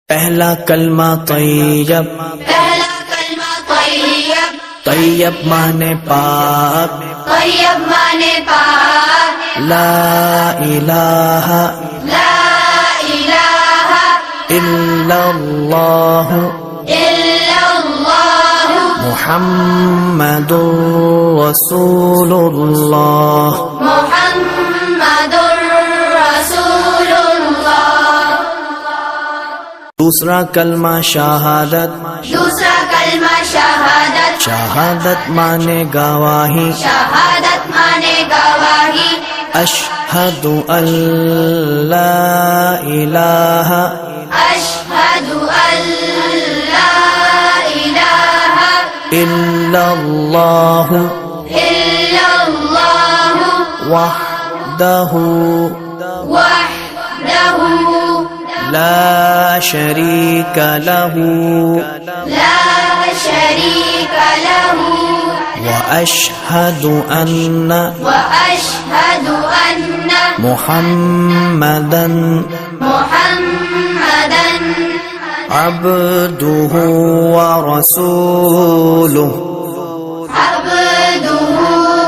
پہلا کلمہ طیب، پہلا کلمہ طیب، طیب مانے پاک، طیب مانے پاک، لا الہ لا الہ الا اللہ الا اللہ محمد رسول اللہ۔ محمد رسول اللہ۔ دوسرا کلمہ شہادت، دوسرا کلمہ شہادت، شہادت مانے گواہی، شہادت مانے گواہی، اشہد ان لا الہ اشہد ان لا الہ الا اللہ الا اللہ وحدہ وحدہ لا شریک لہ لا شریک لہ واشہد ان واشہد ان محمدا محمدا عبدہ ورسولہ۔ عبدہ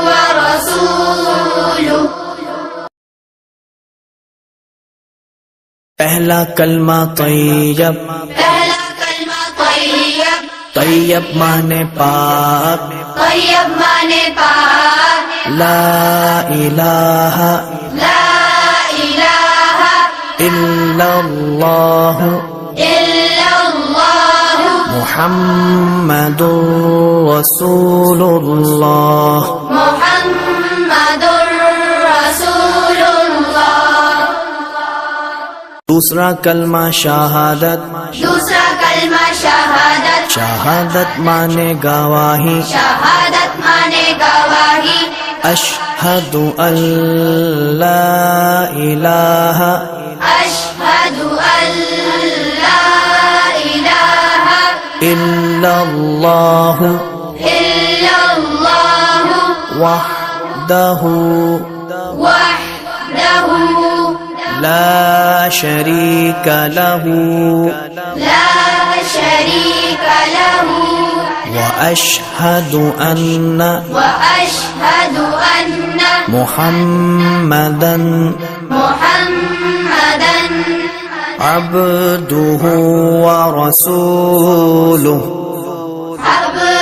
ورسولہ۔ پہلا کلمہ طیب، پہلا کلمہ طیب، طیب مانے پاک، طیب مانے پاک، لا الہ لا الہ الا اللہ الا اللہ محمد رسول اللہ۔ محمد رسول اللہ۔ دوسرا کلمہ شہادت، دوسرا کلمہ شہادت، شہادت مانے گواہی، شہادت مانے گواہی، اشہد ان لا الہ اشہد ان لا الہ الا اللہ الا اللہ وحدہ وحدہ لا شریک لہ لا شریک لہ واشہد ان واشہد ان محمدا محمدا عبدہ ورسولہ۔ عبدہ